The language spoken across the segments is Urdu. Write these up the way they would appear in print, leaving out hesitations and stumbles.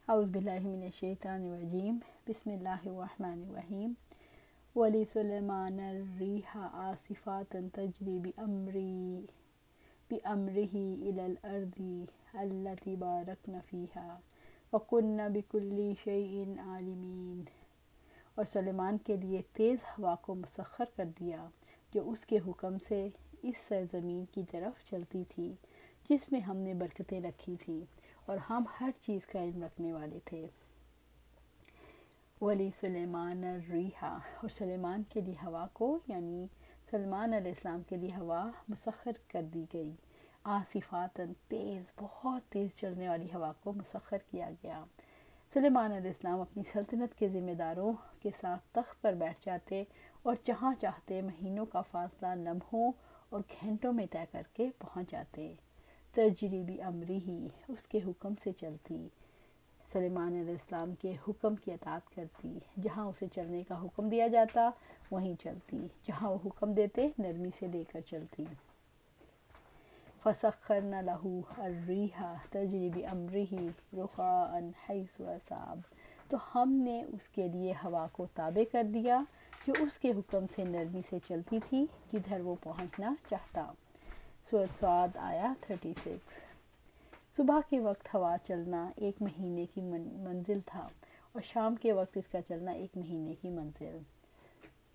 اعوذ باللہ من الشیطان الرجیم بسم اللہ الرحمن الرحیم وَلِسُلَيْمَانَ الرِّيحَ عَاصِفَاتٍ تَجْرِي بِأَمْرِهِ إِلَى الْأَرْضِ الَّتِي بَارَكْنَا فِيهَا وَكُنَّا بِكُلِّ شَيْءٍ عَالِمِينَ۔ اور سلیمان کے لیے تیز ہوا کو مسخر کر دیا جو اس کے حکم سے اس سرزمین کی طرف چلتی تھی جس میں ہم نے برکتیں رکھی تھیں اور ہم ہر چیز کا علم رکھنے والے تھے۔ ولی سلیمان الریح، اور سلیمان کے لیے ہوا کو یعنی سلیمان علیہ السلام کے لیے ہوا مسخر کر دی گئی، عاصفاتن تیز بہت تیز چلنے والی ہوا کو مسخر کیا گیا۔ سلیمان علیہ السلام اپنی سلطنت کے ذمہ داروں کے ساتھ تخت پر بیٹھ جاتے اور جہاں چاہتے مہینوں کا فاصلہ لمحوں اور گھنٹوں میں طے کر کے پہنچ جاتے۔ تجری بِأَمْرِهِ، اس کے حکم سے چلتی، سلیمان علیہ السلام کے حکم کی اطاعت کرتی، جہاں اسے چلنے کا حکم دیا جاتا وہیں چلتی، جہاں وہ حکم دیتے نرمی سے لے کر چلتی۔ فَسَخَّرْنَا لَهُ الرِّيحَ تَجْرِي بِأَمْرِهِ رُخَاءً حَيْثُ أَصَابَ، تو ہم نے اس کے لیے ہوا کو تابع کر دیا جو اس کے حکم سے نرمی سے چلتی تھی جدھر وہ پہنچنا چاہتا۔ سورۃ صاد آیا 36۔ صبح کے وقت ہوا چلنا 1 مہینے کی منزل تھا اور شام کے وقت اس کا چلنا 1 مہینے کی منزل۔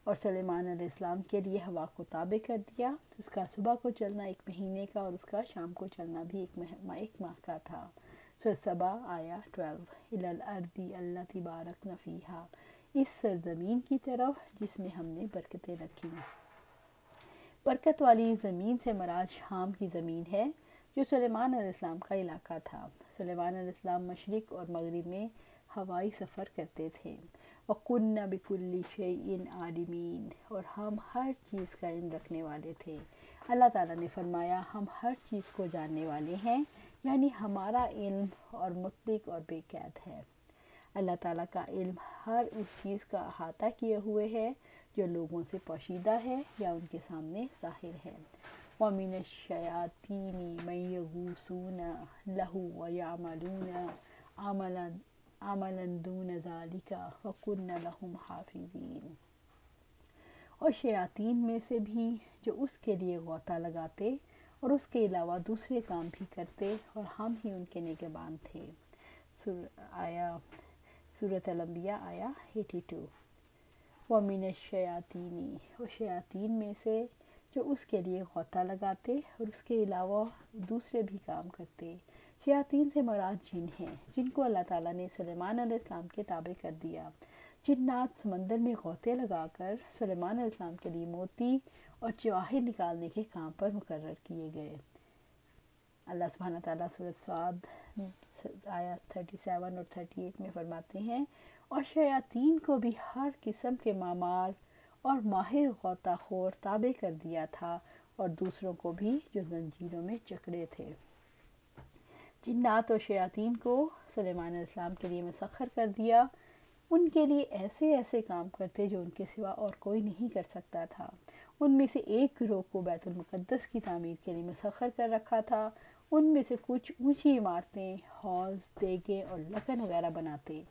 اور سلیمان علیہ السلام کے لیے ہوا کو تابع کر دیا، اس کا صبح کو چلنا 1 مہینے کا اور اس کا شام کو چلنا بھی 1 ماہ کا تھا۔ سورۃ سبا آیا 12۔ إِلَى الْأَرْضِ الَّتِي بَارَكْنَا فِيهَا، اس سرزمین کی طرف جس میں ہم نے برکتیں رکھی۔ برکت والی زمین سے مراد شام کی زمین ہے جو سلیمان علیہ السلام کا علاقہ تھا۔ سلیمان علیہ السلام مشرق اور مغرب میں ہوائی سفر کرتے تھے۔ وَكُنَّا بِكُلِّ شَيْءٍ عَالِمِينَ، اور ہم ہر چیز کا علم رکھنے والے تھے۔ اللہ تعالیٰ نے فرمایا ہم ہر چیز کو جاننے والے ہیں، یعنی ہمارا علم اور مطلق اور بے قید ہے۔ اللہ تعالیٰ کا علم ہر اس چیز کا احاطہ کیے ہوئے ہے جو لوگوں سے پوشیدہ ہے یا ان کے سامنے ظاہر ہے۔ وَمِنَ الشَّيَاطِينِ مَن يَغُوصُونَ لَهُ وَيَعْمَلُونَ عَمَلًا دُونَ ذَلِكَ وَكُنَّا لَهُمْ حَافِظِينَ، اور شیاطین میں سے بھی جو اس کے لیے غوطہ لگاتے اور اس کے علاوہ دوسرے کام بھی کرتے اور ہم ہی ان کے نگہبان تھے۔ سورۃ الانبیاء آیا 82۔ وَمِنَ الشَّيَاطِينِ، اور شیاطین میں سے جو اس کے لیے غوطہ لگاتے اور اس کے علاوہ دوسرے بھی کام کرتے۔ شیاطین سے مراد جن ہیں جن کو اللہ تعالیٰ نے سلیمان علیہ السلام کے تابع کر دیا۔ جنات سمندر میں غوطے لگا کر سلیمان علیہ السلام کے لیے موتی اور جواہر نکالنے کے کام پر مقرر کیے گئے۔ اللہ سبحانہ تعالیٰ سورۃ صاد آیات 37 اور 38 میں فرماتے ہیں، اور شیاطین کو بھی ہر قسم کے مامار اور ماہر غوطہ خور تابع کر دیا تھا اور دوسروں کو بھی جو زنجیروں میں جکڑے تھے۔ جنات اور شیاطین کو سلیمان علیہ السلام کے لیے مسخر کر دیا، ان کے لیے ایسے ایسے کام کرتے جو ان کے سوا اور کوئی نہیں کر سکتا تھا۔ ان میں سے ایک گروہ کو بیت المقدس کی تعمیر کے لیے مسخر کر رکھا تھا۔ ان میں سے کچھ اونچی عمارتیں، حوض، دیگیں اور لکن وغیرہ بناتے،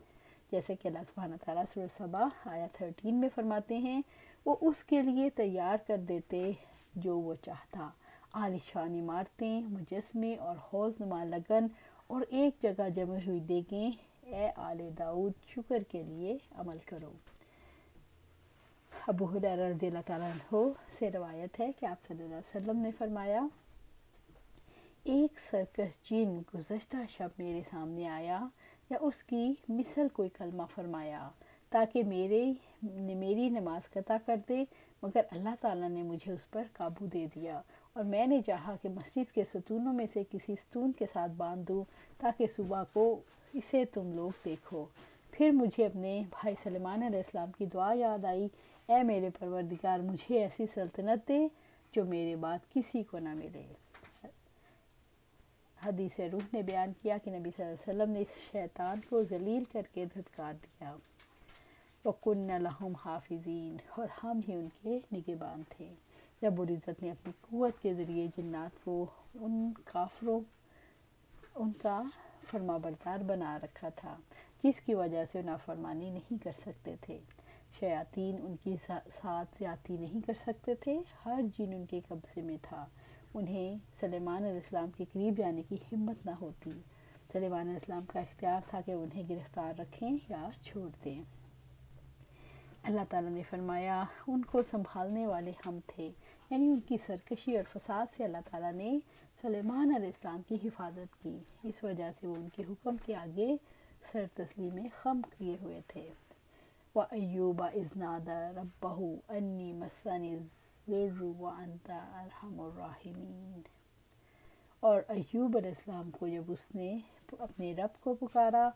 جیسے کہ اللہ سبحانہ تعالیٰ سورۃ سبا آیا 13 میں فرماتے ہیں، وہ اس کے لیے تیار کر دیتے جو وہ چاہتا، عالیشان عمارتیں، مجسمے اور حوض نما لگن اور ایک جگہ جمع ہوئی دیگیں۔ اے آل داؤد، شکر کے لیے عمل کرو۔ ابو ہریرہ رضی اللہ تعالیٰ عنہ سے روایت ہے کہ آپ صلی اللہ علیہ وسلم نے فرمایا، ایک سرکش جن گزشتہ شب میرے سامنے آیا یا اس کی مثل کوئی کلمہ فرمایا تاکہ میری نماز قطع کر دے، مگر اللہ تعالیٰ نے مجھے اس پر قابو دے دیا اور میں نے چاہا کہ مسجد کے ستونوں میں سے کسی ستون کے ساتھ باندھ دوں تاکہ صبح کو اسے تم لوگ دیکھو۔ پھر مجھے اپنے بھائی سلیمان علیہ السلام کی دعا یاد آئی، اے میرے پروردگار، مجھے ایسی سلطنت دے جو میرے بعد کسی کو نہ ملے۔ حدیث روح نے بیان کیا کہ نبی صلی اللہ علیہ وسلم نے اس شیطان کو ذلیل کر کے دھتکار دیا۔ وَكُنَّا لَهُمْ حَافِظِينَ، اور ہم ہی ان کے نگہبان تھے۔ رب العزت نے اپنی قوت کے ذریعے جنات کو ان کافروں ان کا فرما بردار بنا رکھا تھا، جس کی وجہ سے نافرمانی نہیں کر سکتے تھے۔ شیاطین ان کی ساتھ زیادتی نہیں کر سکتے تھے، ہر جن ان کے قبضے میں تھا۔ انہیں سلیمان علیہ السلام کے قریب جانے کی ہمت نہ ہوتی۔ سلیمان علیہ السلام کا اختیار تھا کہ انہیں گرفتار رکھیں یا چھوڑ دیں۔ اللہ تعالیٰ نے فرمایا ان کو سنبھالنے والے ہم تھے، یعنی ان کی سرکشی اور فساد سے اللہ تعالیٰ نے سلیمان علیہ السلام کی حفاظت کی، اس وجہ سے وہ ان کے حکم کے آگے سر تسلیم خم کیے ہوئے تھے۔ وَأَيُّوبَ إِذْ نَادَىٰ رَبَّهُ أَنِّي مَسَّنِيَ الضُّرُّ وَأَنْتَ أَرْحَمُ الرَّاحِمِينَ۔ اور ایوب علیہ السلام کو جب اس نے اپنے رب کو پکارا،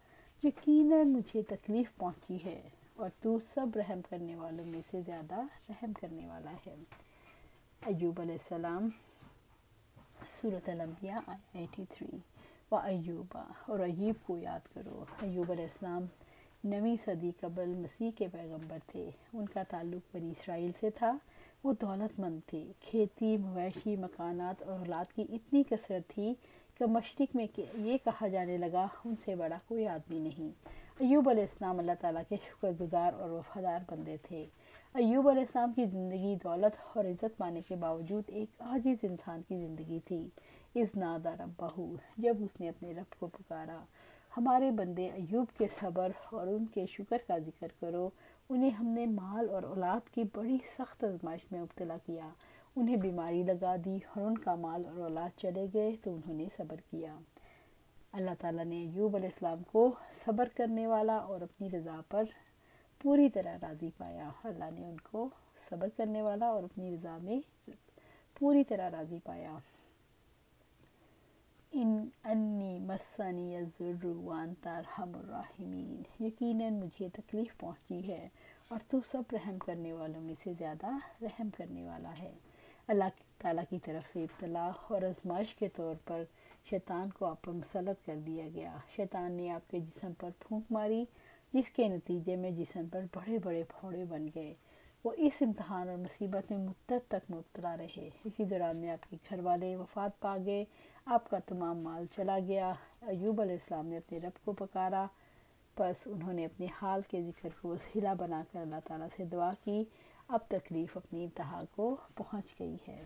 یقیناً مجھے تکلیف پہنچی ہے اور تو سب رحم کرنے والوں میں سے زیادہ رحم کرنے والا ہے۔ ایوب علیہ السلام، سورۃ الانبیاء آیہ 83۔ وَأَيُّوبَ، اور ایوب کو یاد کرو۔ ایوب علیہ السلام 9ویں صدی قبل مسیح کے پیغمبر تھے۔ ان کا تعلق بنی اسرائیل سے تھا۔ وہ دولت مند تھے، کھیتی، مویشی، مکانات اور اولاد کی اتنی کثرت تھی کہ مشرق میں یہ کہا جانے لگا ان سے بڑا کوئی آدمی نہیں۔ ایوب علیہ السلام اللہ تعالیٰ کے شکر گزار اور وفادار بندے تھے۔ ایوب علیہ السلام کی زندگی دولت اور عزت پانے کے باوجود ایک عاجز انسان کی زندگی تھی۔ اِذْ نَادَىٰ رَبَّهُ، جب اس نے اپنے رب کو پکارا۔ ہمارے بندے ایوب کے صبر اور ان کے شکر کا ذکر کرو۔ انہیں ہم نے مال اور اولاد کی بڑی سخت آزمائش میں مبتلا کیا۔ انہیں بیماری لگا دی اور ان کا مال اور اولاد چلے گئے تو انہوں نے صبر کیا۔ اللہ تعالیٰ نے ایوب علیہ السلام کو صبر کرنے والا اور اپنی رضا پر پوری طرح راضی پایا۔ اللہ نے ان کو صبر کرنے والا اور اپنی رضا میں پوری طرح راضی پایا۔ انی مسنی الضر وانت ارحم الراحمین، یقیناً مجھے تکلیف پہنچی ہے اور تو سب رحم کرنے والوں میں سے زیادہ رحم کرنے والا ہے۔ اللہ تعالیٰ کی طرف سے ابتلا اور آزمائش کے طور پر شیطان کو آپ پر مسلط کر دیا گیا۔ شیطان نے آپ کے جسم پر پھونک ماری، جس کے نتیجے میں جسم پر بڑے بڑے پھوڑے بن گئے۔ وہ اس امتحان اور مصیبت میں مدت تک مبتلا رہے۔ اسی دوران میں آپ کے گھر والے وفات پا گئے، آپ کا تمام مال چلا گیا۔ ایوب علیہ السلام نے اپنے رب کو پکارا، پس انہوں نے اپنے حال کے ذکر کو وسیلہ بنا کر اللہ تعالیٰ سے دعا کی۔ اب تکلیف اپنی انتہا کو پہنچ گئی ہے۔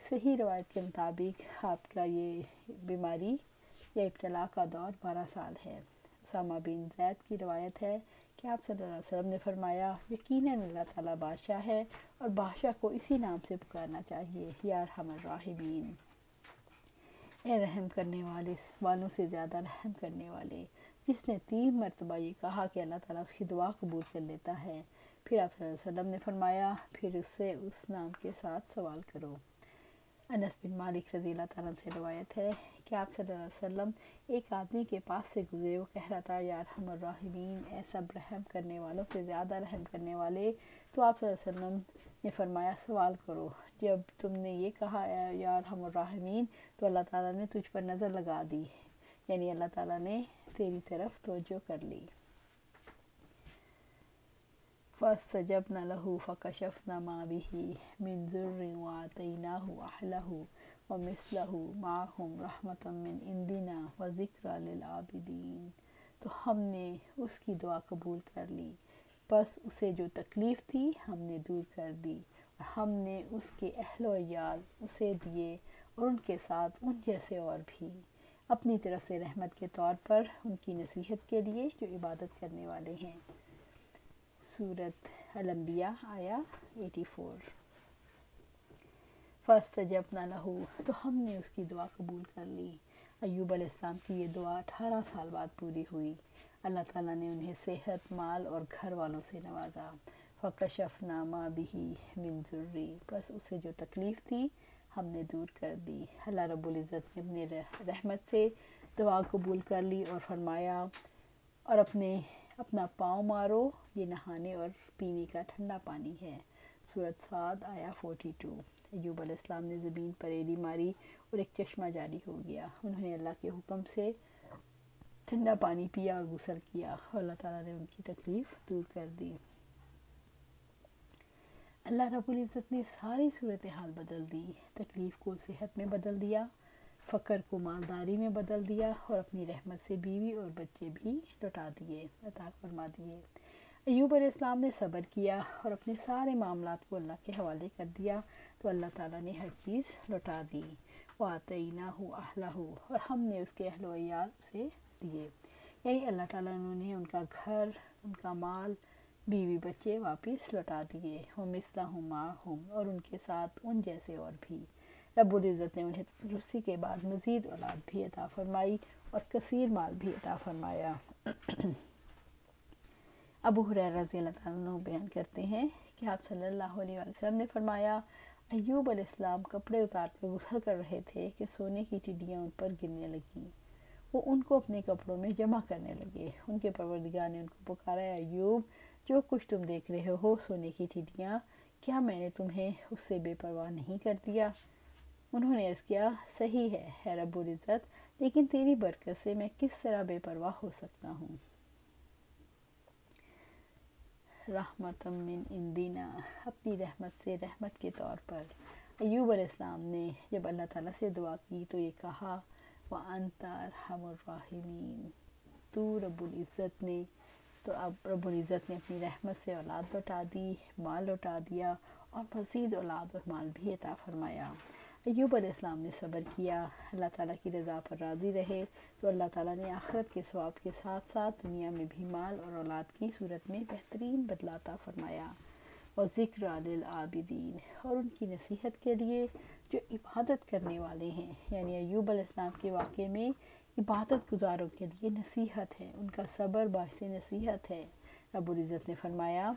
صحیح روایت کے مطابق آپ کا یہ بیماری یا ابتلا کا دور 12 سال ہے۔ اسامہ بن زید کی روایت ہے کہ آپ صلی اللہ علیہ وسلم نے فرمایا، یقیناً اللہ تعالیٰ بادشاہ ہے اور بادشاہ کو اسی نام سے پکارنا چاہیے، یا ارحم الراحمین، اے رحم کرنے والوں سے زیادہ رحم کرنے والے۔ جس نے 3 مرتبہ یہ کہا کہ اللہ تعالیٰ اس کی دعا قبول کر لیتا ہے۔ پھر آپ صلی اللہ علیہ وسلم نے فرمایا، پھر اس سے اس نام کے ساتھ سوال کرو۔ انس بن مالک رضی اللہ تعالیٰ سے روایت ہے کہ آپ صلی اللہ علیہ وسلم ایک آدمی کے پاس سے گزرے، وہ کہہ رہا تھا، یا ارحم الراحمین، اے سب رحم کرنے والوں سے زیادہ رحم کرنے والے۔ تو آپ صلی اللہ علیہ وسلم نے فرمایا، سوال کرو۔ جب تم نے یہ کہا یا ارحم الراحمین تو اللہ تعالیٰ نے تجھ پر نظر لگا دی، یعنی اللہ تعالیٰ نے تیری طرف توجہ کر لی۔ فَاسْتَجَبْنَا لَهُ فَكَشَفْنَا مَا بِهِ مِنْ ضُرٍّ وَآتَيْنَاهُ أَهْلَهُ وَمِثْلَهُ مَعَهُمْ رَحْمَةً مِّنْ عِنْدِنَا وَذِكْرَىٰ لِلْعَابِدِينَ۔ تو ہم نے اس کی دعا قبول کر لی، بس اسے جو تکلیف تھی ہم نے دور کر دی، اور ہم نے اس کے اہل و عیال اسے دیے اور ان کے ساتھ ان جیسے اور بھی، اپنی طرف سے رحمت کے طور پر ان کی نصیحت کے لیے جو عبادت کرنے والے ہیں۔ سورۃ الانبیاء آیہ 84۔ فَاسْتَجَبْنَا لَهُ، تو ہم نے اس کی دعا قبول کر لی۔ ایوب علیہ السلام کی یہ دعا 18 سال بعد پوری ہوئی۔ اللہ تعالیٰ نے انہیں صحت، مال اور گھر والوں سے نوازا۔ فَكَشَفْنَا مَا بِهِ مِنْ ضُرٍّ، بس اسے جو تکلیف تھی ہم نے دور کر دی۔ اللہ رب العزت نے اپنے رحمت سے دعا قبول کر لی اور فرمایا، اور اپنا پاؤں مارو، یہ نہانے اور پینے کا ٹھنڈا پانی ہے۔ سورۃ صاد آیہ 42۔ ایوب علیہ السلام نے زمین پر ایڑی ماری اور ایک چشمہ جاری ہو گیا۔ انہوں نے اللہ کے حکم سے ٹھنڈا پانی پیا اور غسل کیا، اور اللہ تعالیٰ نے ان کی تکلیف دور کر دی۔ اللہ رب العزت نے ساری صورتحال بدل دی، تکلیف کو صحت میں بدل دیا، فقر کو مالداری میں بدل دیا اور اپنی رحمت سے بیوی اور بچے بھی لوٹا دیے، عطا فرما دیے۔ ایوب علیہ السلام نے صبر کیا اور اپنے سارے معاملات کو اللہ کے حوالے کر دیا تو اللہ تعالیٰ نے ہر چیز لوٹا دی۔ وَآتَيْنَاهُ أَهْلَهُ، اور ہم نے اس کے اہل و عیال اسے دیے، یعنی اللہ تعالیٰ نے ان کا گھر، ان کا مال، بیوی بچے واپس لوٹا دیے۔ وَمِثْلَهُمْ مَعَهُمْ، اور ان کے ساتھ ان جیسے اور بھی۔ رب العزت نے انہیں رسی کے بعد مزید اولاد بھی عطا فرمائی اور کثیر مال بھی عطا فرمایا۔ ابو ہریرہ رضی اللہ تعالیٰ عنہ بیان کرتے ہیں کہ آپ صلی اللہ علیہ وسلم نے فرمایا، ایوب علیہ السلام کپڑے اتار کر غسل کر رہے تھے کہ سونے کی چڑیاں ان پر گرنے لگیں۔ وہ ان کو اپنے کپڑوں میں جمع کرنے لگے۔ ان کے پروردگار نے ان کو پکارا، ایوب، جو کچھ تم دیکھ رہے ہو سونے کی چڑیاں، کیا میں نے تمہیں اس سے بے پرواہ نہیں کر دیا؟ انہوں نے عرض کیا، صحیح ہے اے رب العزت، لیکن تیری برکت سے میں کس طرح بے پرواہ ہو سکتا ہوں؟ رحمت من عندنا، اپنی رحمت سے رحمت کے طور پر۔ ایوب علیہ السلام نے جب اللہ تعالیٰ سے دعا کی تو یہ کہا، وَأَنْتَ أَرْحَمُ الراحمین، تو رب العزت نے، تو اب رب العزت نے اپنی رحمت سے اولاد لوٹا دی، مال لوٹا دیا اور مزید اولاد اور مال بھی عطا فرمایا۔ ایوب علیہ السلام نے صبر کیا، اللہ تعالیٰ کی رضا پر راضی رہے تو اللہ تعالیٰ نے آخرت کے ثواب کے ساتھ ساتھ دنیا میں بھی مال اور اولاد کی صورت میں بہترین بدلہ عطا فرمایا۔ اور ذکر للعابدین، اور ان کی نصیحت کے لیے جو عبادت کرنے والے ہیں، یعنی ایوب علیہ السلام کے واقعے میں عبادت گزاروں کے لیے نصیحت ہے، ان کا صبر باعث نصیحت ہے۔ رب العزت نے فرمایا،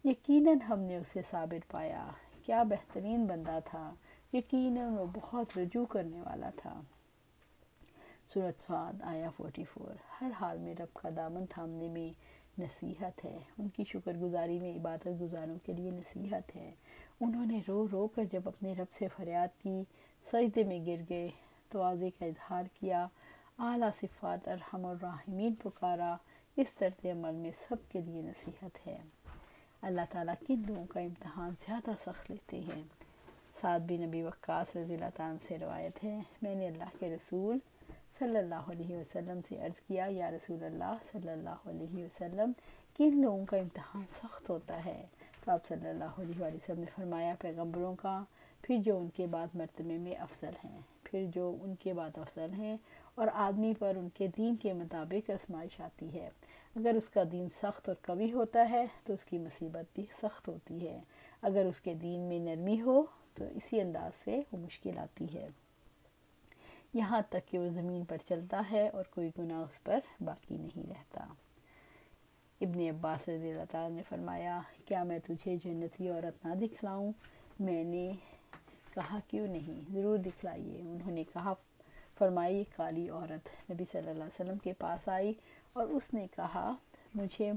یقیناً ہم نے اسے صابر پایا، کیا بہترین بندہ تھا، یقیناً وہ بہت رجوع کرنے والا تھا۔ سورۃ صاد آیہ 44۔ ہر حال میں رب کا دامن تھامنے میں نصیحت ہے، ان کی شکر گزاری میں عبادت گزاروں کے لیے نصیحت ہے۔ انہوں نے رو رو کر جب اپنے رب سے فریاد کی، سجدے میں گر گئے، تواضع کا اظہار کیا، اعلیٰ صفات ارحم الراحمین پکارا، اس طرز عمل میں سب کے لیے نصیحت ہے۔ اللہ تعالیٰ کن لوگوں کا امتحان زیادہ سخت لیتے ہیں؟ سعد بن ابی وقاص رضی اللہ تعالیٰ عنہ سے روایت ہے، میں نے اللہ کے رسول صلی اللہ علیہ وسلم سے عرض کیا، یا رسول اللہ صلی اللہ علیہ وسلم، کن لوگوں کا امتحان سخت ہوتا ہے؟ تو آپ صلی اللہ علیہ وآلہ وسلم نے فرمایا، پیغمبروں کا، پھر جو ان کے بعد مرتبے میں افضل ہیں، پھر جو ان کے بعد افضل ہیں، اور آدمی پر ان کے دین کے مطابق آزمائش آتی ہے۔ اگر اس کا دین سخت اور قوی ہوتا ہے تو اس کی مصیبت بھی سخت ہوتی ہے، اگر اس کے دین میں نرمی ہو تو اسی انداز سے وہ مشکل آتی ہے، یہاں تک کہ وہ زمین پر چلتا ہے اور کوئی گناہ اس پر باقی نہیں رہتا۔ ابن عباس رضی اللہ تعالیٰ نے فرمایا، کیا میں تجھے جنتی عورت نہ دکھلاؤں؟ میں نے کہا، کیوں نہیں، ضرور دکھلائیے۔ انہوں نے کہا، فرمائی، کالی عورت نبی صلی اللہ علیہ وسلم کے پاس آئی اور اس نے کہا، مجھے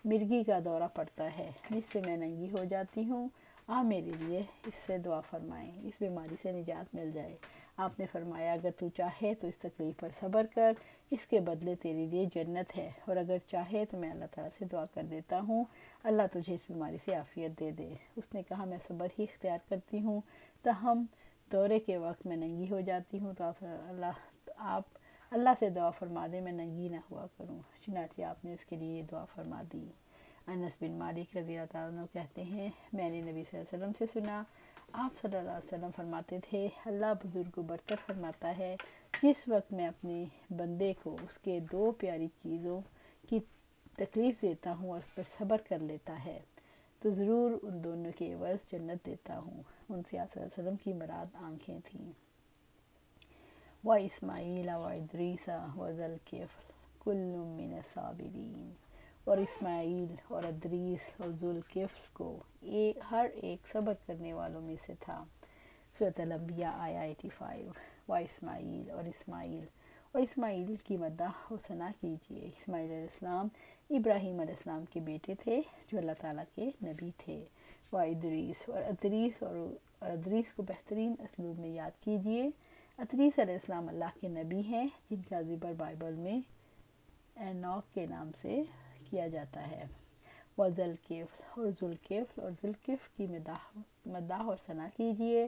مرگی کا دورہ پڑتا ہے جس سے میں ننگی ہو جاتی ہوں، آپ میرے لیے اس سے دعا فرمائیں، اس بیماری سے نجات مل جائے۔ آپ نے فرمایا، اگر تو چاہے تو اس تکلیف پر صبر کر، اس کے بدلے تیرے لیے جنت ہے، اور اگر چاہے تو میں اللہ تعالیٰ سے دعا کر دیتا ہوں اللہ تجھے اس بیماری سے عافیت دے دے۔ اس نے کہا، میں صبر ہی اختیار کرتی ہوں، تاہم دورے کے وقت میں ننگی ہو جاتی ہوں، تو آپ اللہ سے دعا فرما دیں میں ننگی نہ ہوا کروں۔ چنانچہ آپ نے اس کے لیے یہ دعا فرما دی۔ انس بن مالک رضی اللہ تعالیٰ عنہ کہتے ہیں، میں نے نبی صلی اللہ علیہ وسلم سے سنا، آپ صلی اللہ علیہ وسلم فرماتے تھے، اللہ بزرگ کو برتر فرماتا ہے، جس وقت میں اپنے بندے کو اس کے دو پیاری چیزوں کی تکلیف دیتا ہوں اور اس پر صبر کر لیتا ہے تو ضرور ان دونوں کے عوض جنت دیتا ہوں۔ ان سے آپ صلی اللہ علیہ وسلم کی مراد آنکھیں تھیں۔ وَإِسْمَاعِيلَ وَإِدْرِيسَ وَذَا الْكِفْلِ كُلٌّ مِّنَ الصَّابِرِينَ، اور اسماعیل اور ادریس اور ذوالکفل کو ہر ایک صبر کرنے والوں میں سے تھا۔ سورۃ الانبیاء آیہ 85۔ وَإِسْمَاعِيل، اور اسماعیل کی مدح و ثنا کیجیے۔ اسماعیل علیہ السلام ابراہیم علیہ السلام کے بیٹے تھے جو اللہ تعالیٰ کے نبی تھے۔ وَإِدْرِيس، اور ادریس کو بہترین اسلوب میں یاد کیجیے۔ ادریس علیہ السلام اللہ کے نبی ہیں جن کا ذکر بائبل میں اینوک کے نام سے کیا جاتا ہے۔ وَذَا الْكِفْلِ، اور ذوالکفل کی مداح اور ثنا کیجیے۔